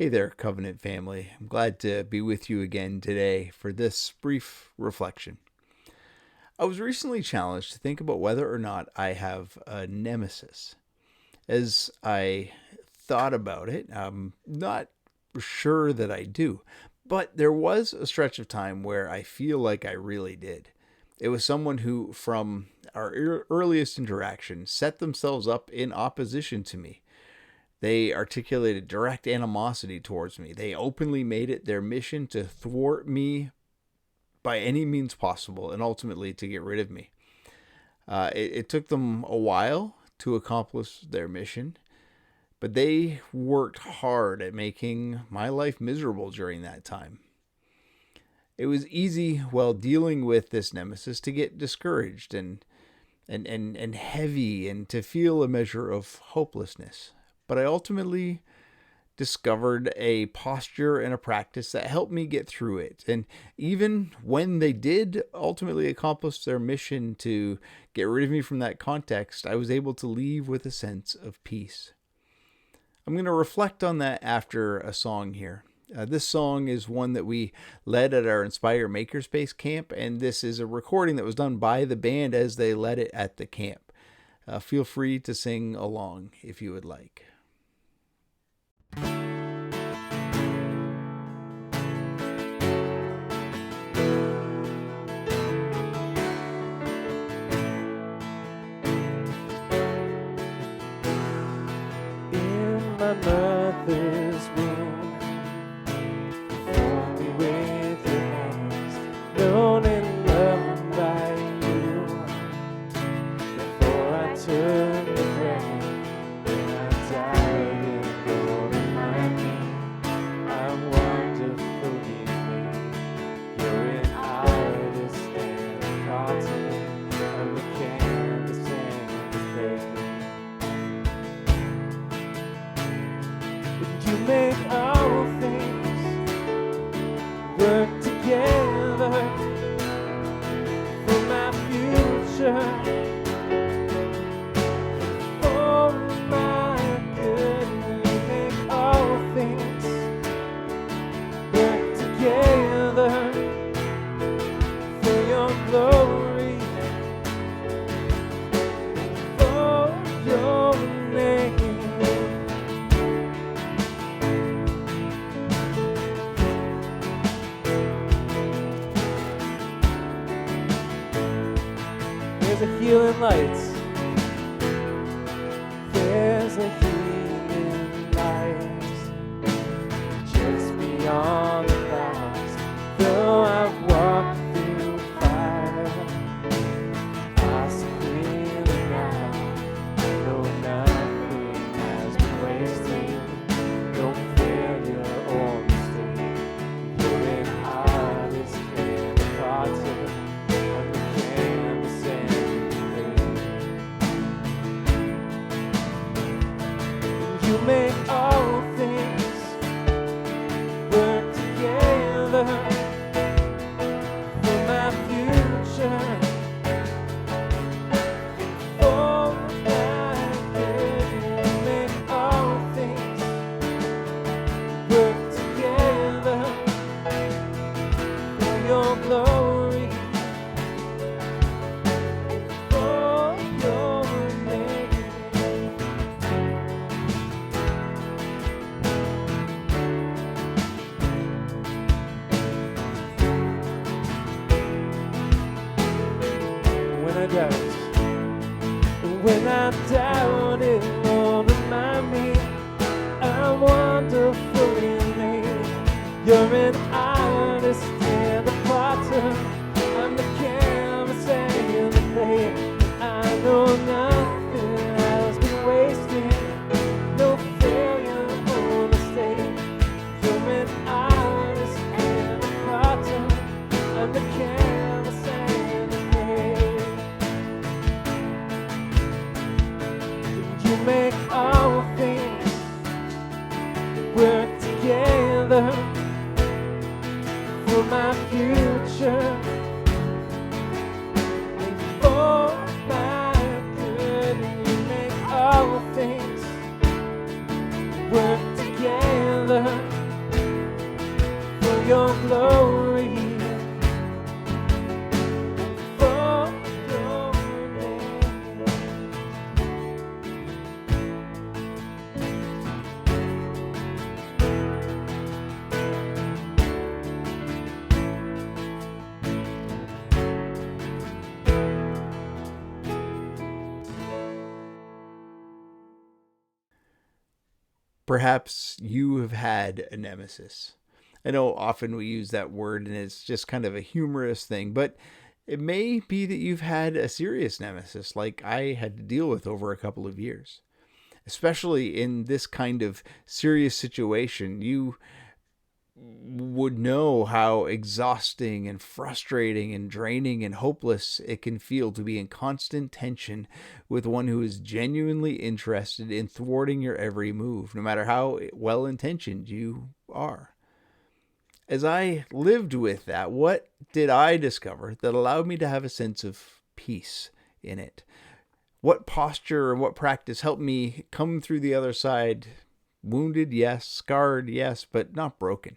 Hey there, Covenant family. I'm glad to be with you again today for this brief reflection. I was recently challenged to think about whether or not I have a nemesis. As I thought about it, I'm not sure that I do, but there was a stretch of time where I feel like I really did. It was someone who, from our earliest interaction, set themselves up in opposition to me. They articulated direct animosity towards me. They openly made it their mission to thwart me by any means possible and ultimately to get rid of me. It took them a while to accomplish their mission, but they worked hard at making my life miserable during that time. It was easy while dealing with this nemesis to get discouraged and heavy and to feel a measure of hopelessness. But I ultimately discovered a posture and a practice that helped me get through it. And even when they did ultimately accomplish their mission to get rid of me from that context, I was able to leave with a sense of peace. I'm going to reflect on that after a song here. This song is one that we led at our Inspire Makerspace camp, and this is a recording that was done by the band as they led it at the camp. Feel free to sing along if you would like. In my mother's womb, formed me with your hands, known and loved by you. Before I took the breath, when I died in glory, my name, I'm wonderfully made. You're an artist and a cartoon, I'm the canvas and the clay. You make all things work together for my future, for my good. You make all things work together for your glory, for your name. There's a healing light. There's a healing light just beyond the clouds. Though I've walked through fire, I see clearly now. No, nothing has been wasted. No failure or mistake. You're an artist and a potter. I'm the canvas and the clay. You make all things work together for my future, for my good. You make all things work together for your glory, for your name. When I doubt it, Lord, remind me I'm wonderfully made. You're an artist and a potter. I'm the canvas and the clay. I know nothing has been wasted. No failure or mistake. You're an artist and a potter. I'm the canvas and the clay. You make all things work together Perhaps you have had a nemesis. I know often we use that word and it's just kind of a humorous thing, but it may be that you've had a serious nemesis like I had to deal with over a couple of years. Especially in this kind of serious situation, you would know how exhausting and frustrating and draining and hopeless it can feel to be in constant tension with one who is genuinely interested in thwarting your every move, no matter how well intentioned you are. As I lived with that, what did I discover that allowed me to have a sense of peace in it? What posture and what practice helped me come through the other side? Wounded, yes. Scarred, yes, but not broken.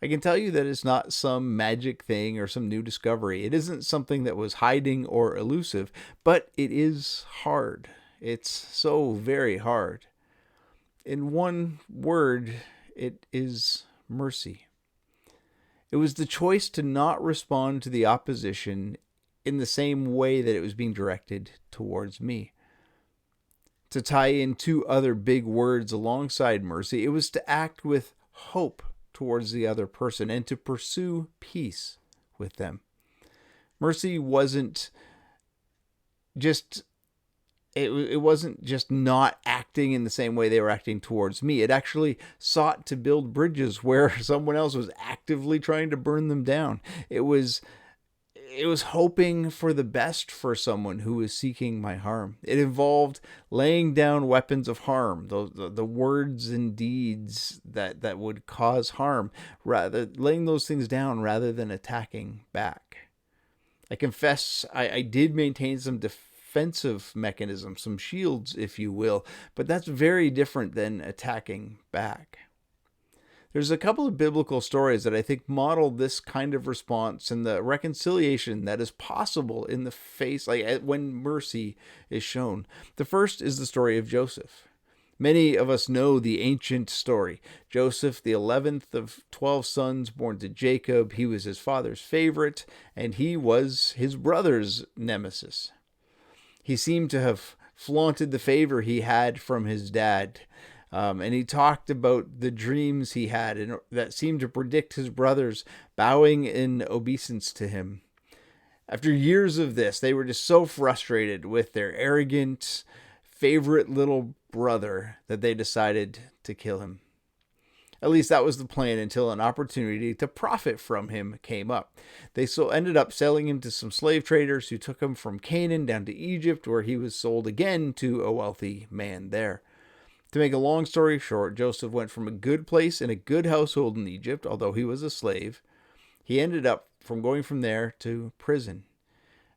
I can tell you that it's not some magic thing or some new discovery. It isn't something that was hiding or elusive, but it is hard. It's so very hard. In one word, it is mercy. It was the choice to not respond to the opposition in the same way that it was being directed towards me. To tie in two other big words alongside mercy, it was to act with hope towards the other person and to pursue peace with them. Mercy wasn't just it wasn't just not acting in the same way they were acting towards me. It actually sought to build bridges where someone else was actively trying to burn them down. It was hoping for the best for someone who was seeking my harm. It involved laying down weapons of harm, the words and deeds that would cause harm, rather laying those things down rather than attacking back. I confess I did maintain some defensive mechanisms, some shields, if you will, but that's very different than attacking back. There's a couple of biblical stories that I think model this kind of response and the reconciliation that is possible in the face, like when mercy is shown. The first is the story of Joseph. Many of us know the ancient story. Joseph, the 11th of 12 sons born to Jacob, he was his father's favorite, and he was his brother's nemesis. He seemed to have flaunted the favor he had from his dad. And he talked about the dreams he had and that seemed to predict his brothers bowing in obeisance to him. After years of this, they were just so frustrated with their arrogant, favorite little brother that they decided to kill him. At least that was the plan until an opportunity to profit from him came up. They ended up selling him to some slave traders who took him from Canaan down to Egypt, where he was sold again to a wealthy man there. To make a long story short, Joseph went from a good place in a good household in Egypt, although he was a slave. He ended up going from there to prison.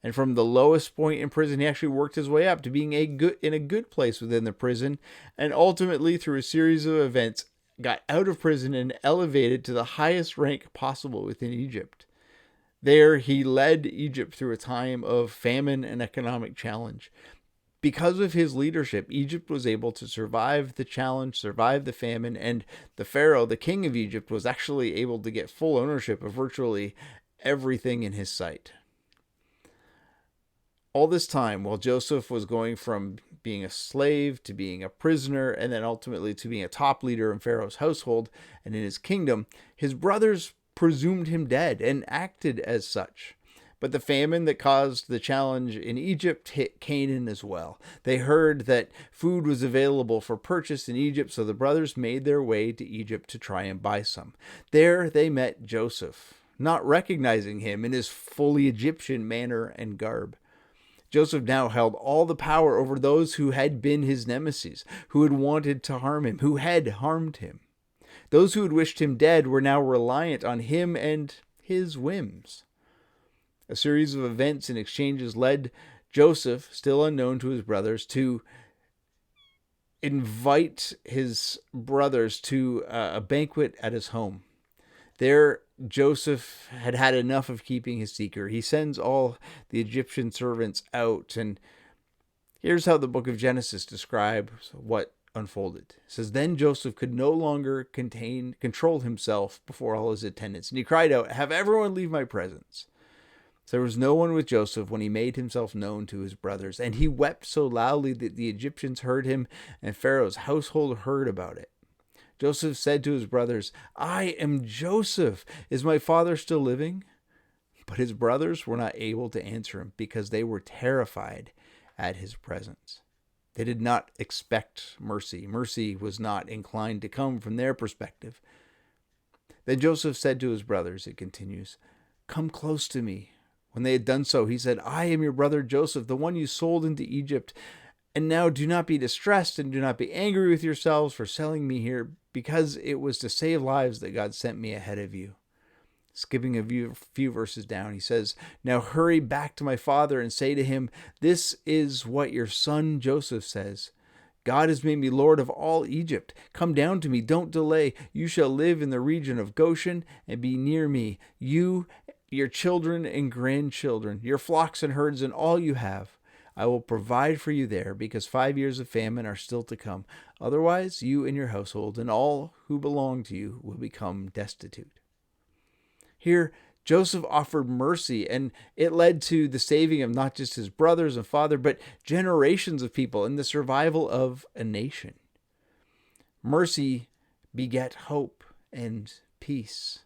And from the lowest point in prison, he actually worked his way up to being in a good place within the prison, and ultimately, through a series of events, got out of prison and elevated to the highest rank possible within Egypt. There, he led Egypt through a time of famine and economic challenge. Because of his leadership, Egypt was able to survive the challenge, survive the famine, and the Pharaoh, the king of Egypt, was actually able to get full ownership of virtually everything in his sight. All this time, while Joseph was going from being a slave to being a prisoner, and then ultimately to being a top leader in Pharaoh's household and in his kingdom, his brothers presumed him dead and acted as such. But the famine that caused the challenge in Egypt hit Canaan as well. They heard that food was available for purchase in Egypt, so the brothers made their way to Egypt to try and buy some. There they met Joseph, not recognizing him in his fully Egyptian manner and garb. Joseph now held all the power over those who had been his nemesis, who had wanted to harm him, who had harmed him. Those who had wished him dead were now reliant on him and his whims. A series of events and exchanges led Joseph, still unknown to his brothers, to invite his brothers to a banquet at his home. There, Joseph had had enough of keeping his secret. He sends all the Egyptian servants out, and here's how the book of Genesis describes what unfolded. It says, "Then Joseph could no longer control himself before all his attendants, and he cried out, 'Have everyone leave my presence.' So there was no one with Joseph when he made himself known to his brothers, and he wept so loudly that the Egyptians heard him, and Pharaoh's household heard about it. Joseph said to his brothers, "I am Joseph. Is my father still living?" But his brothers were not able to answer him because they were terrified at his presence. They did not expect mercy. Mercy was not inclined to come from their perspective. Then Joseph said to his brothers, it continues, "Come close to me." When they had done so, he said, "I am your brother Joseph, the one you sold into Egypt. And now do not be distressed and do not be angry with yourselves for selling me here, because it was to save lives that God sent me ahead of you." Skipping a few verses down, he says, "Now hurry back to my father and say to him, 'This is what your son Joseph says. God has made me Lord of all Egypt. Come down to me, don't delay. You shall live in the region of Goshen and be near me, you, your children and grandchildren, your flocks and herds and all you have. I will provide for you there, because 5 years of famine are still to come. Otherwise, you and your household and all who belong to you will become destitute." Here, Joseph offered mercy, and it led to the saving of not just his brothers and father, but generations of people and the survival of a nation. Mercy beget hope and peace.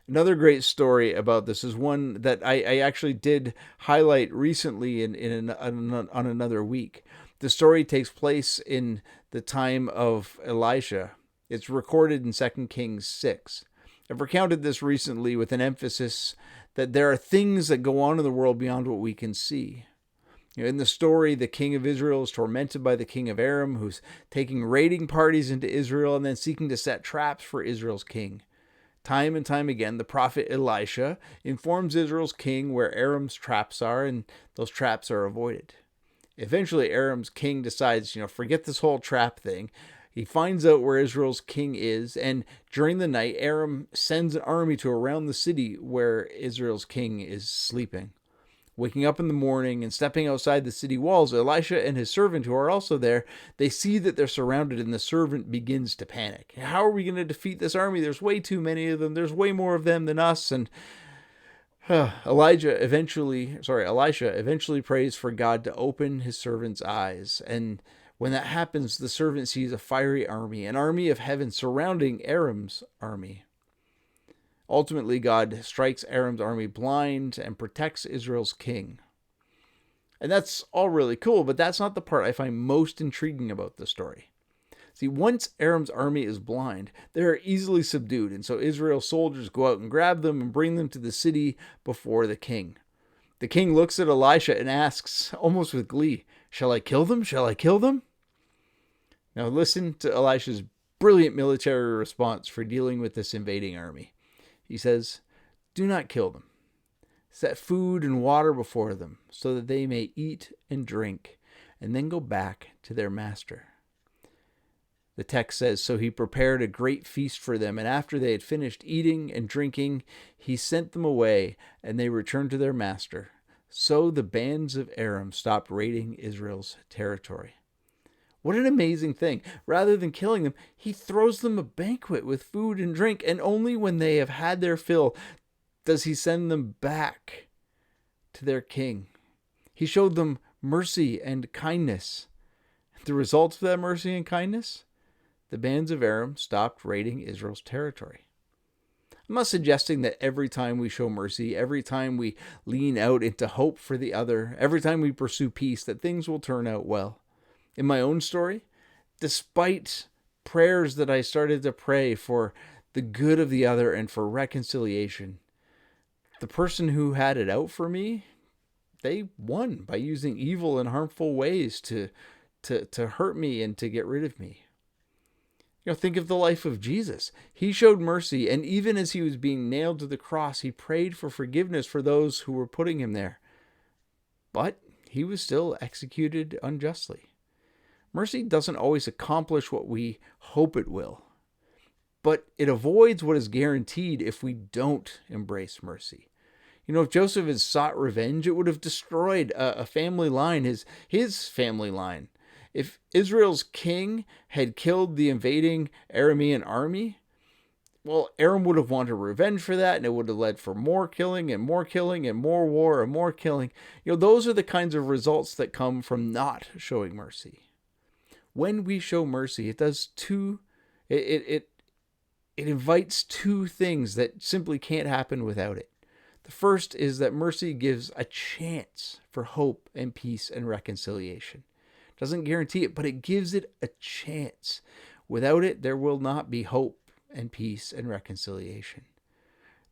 Another great story about this is one that I actually did highlight recently on another week. The story takes place in the time of Elisha. It's recorded in 2 Kings 6. I've recounted this recently with an emphasis that there are things that go on in the world beyond what we can see. In the story, the king of Israel is tormented by the king of Aram, who's taking raiding parties into Israel and then seeking to set traps for Israel's king. Time and time again, the prophet Elisha informs Israel's king where Aram's traps are, and those traps are avoided. Eventually, Aram's king decides, forget this whole trap thing. He finds out where Israel's king is, and during the night, Aram sends an army to around the city where Israel's king is sleeping. Waking up in the morning and stepping outside the city walls, Elisha and his servant, who are also there, they see that they're surrounded, and the servant begins to panic. How are we going to defeat this army? There's way too many of them. There's way more of them than us. And Elisha eventually prays for God to open his servant's eyes. And when that happens, the servant sees a fiery army, an army of heaven surrounding Aram's army. Ultimately, God strikes Aram's army blind and protects Israel's king. And that's all really cool, but that's not the part I find most intriguing about the story. See, once Aram's army is blind, they are easily subdued, and so Israel's soldiers go out and grab them and bring them to the city before the king. The king looks at Elisha and asks, almost with glee, "Shall I kill them? Shall I kill them?" Now listen to Elisha's brilliant military response for dealing with this invading army. He says, "Do not kill them. Set food and water before them, so that they may eat and drink, and then go back to their master." The text says, "So he prepared a great feast for them, and after they had finished eating and drinking, he sent them away, and they returned to their master. So the bands of Aram stopped raiding Israel's territory." What an amazing thing. Rather than killing them, he throws them a banquet with food and drink, and only when they have had their fill does he send them back to their king. He showed them mercy and kindness. The result of that mercy and kindness? The bands of Aram stopped raiding Israel's territory. I'm not suggesting that every time we show mercy, every time we lean out into hope for the other, every time we pursue peace, that things will turn out well. In my own story, despite prayers that I started to pray for the good of the other and for reconciliation, the person who had it out for me, they won by using evil and harmful ways to hurt me and to get rid of me. Think of the life of Jesus. He showed mercy, and even as he was being nailed to the cross, he prayed for forgiveness for those who were putting him there. But he was still executed unjustly. Mercy doesn't always accomplish what we hope it will, but it avoids what is guaranteed if we don't embrace mercy. If Joseph had sought revenge, it would have destroyed a family line, his family line. If Israel's king had killed the invading Aramean army, well, Aram would have wanted revenge for that, and it would have led for more killing and more killing and more war and more killing. Those are the kinds of results that come from not showing mercy. When we show mercy, it does two. It invites two things that simply can't happen without it. The first is that mercy gives a chance for hope and peace and reconciliation. It doesn't guarantee it, but it gives it a chance. Without it, there will not be hope and peace and reconciliation.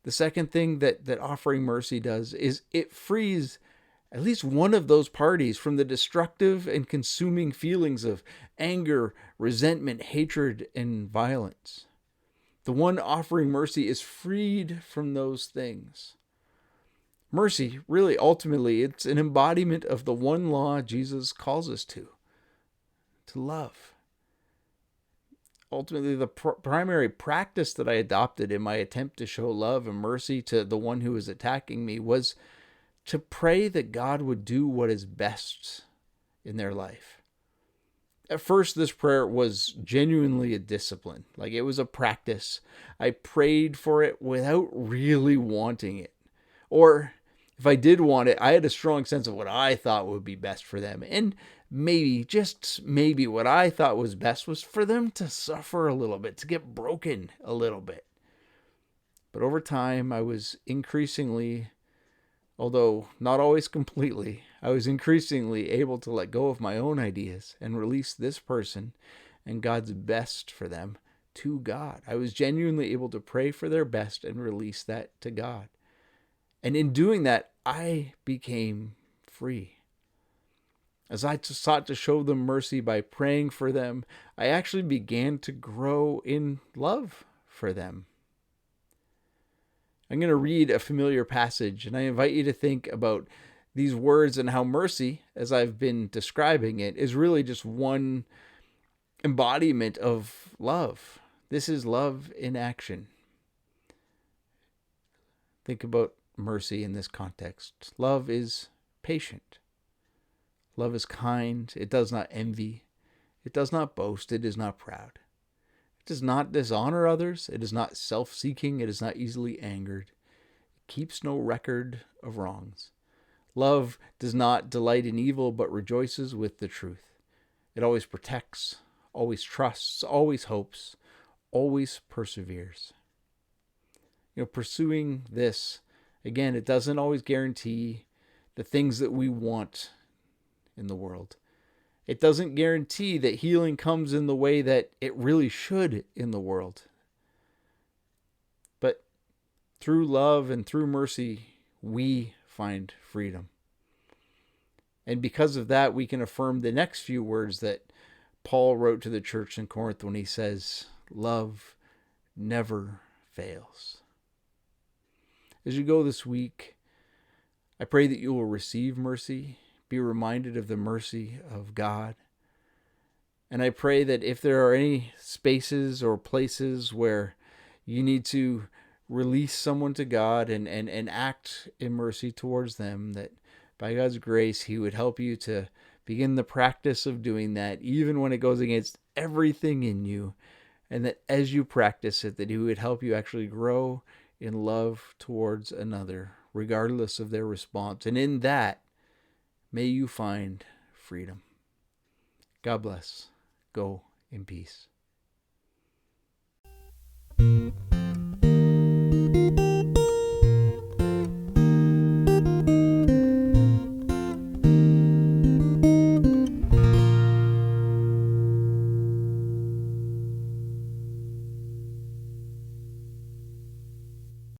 The second thing that offering mercy does is it frees at least one of those parties from the destructive and consuming feelings of anger, resentment, hatred, and violence. The one offering mercy is freed from those things. Mercy, really, ultimately, it's an embodiment of the one law Jesus calls us to love. Ultimately, the primary practice that I adopted in my attempt to show love and mercy to the one who was attacking me was to pray that God would do what is best in their life. At first, this prayer was genuinely a discipline. Like, it was a practice. I prayed for it without really wanting it. Or if I did want it, I had a strong sense of what I thought would be best for them. And maybe, just maybe, what I thought was best was for them to suffer a little bit, to get broken a little bit. But over time, I was increasingly, although not always completely, I was increasingly able to let go of my own ideas and release this person and God's best for them to God. I was genuinely able to pray for their best and release that to God. And in doing that, I became free. As I sought to show them mercy by praying for them, I actually began to grow in love for them. I'm going to read a familiar passage, and I invite you to think about these words and how mercy, as I've been describing it, is really just one embodiment of love. This is love in action. Think about mercy in this context. Love is patient. Love is kind. It does not envy. It does not boast. It is not proud. It does not dishonor others. It is not self-seeking. It is not easily angered. It keeps no record of wrongs. Love does not delight in evil, but rejoices with the truth. It always protects, always trusts, always hopes, always perseveres. Pursuing this, again, it doesn't always guarantee the things that we want in the world. It doesn't guarantee that healing comes in the way that it really should in the world. But through love and through mercy, we find freedom. And because of that, we can affirm the next few words that Paul wrote to the church in Corinth when he says, love never fails. As you go this week, I pray that you will receive mercy, be reminded of the mercy of God. And I pray that if there are any spaces or places where you need to release someone to God and act in mercy towards them, that by God's grace, He would help you to begin the practice of doing that, even when it goes against everything in you. And that as you practice it, that He would help you actually grow in love towards another, regardless of their response. And in that, may you find freedom. God bless. Go in peace.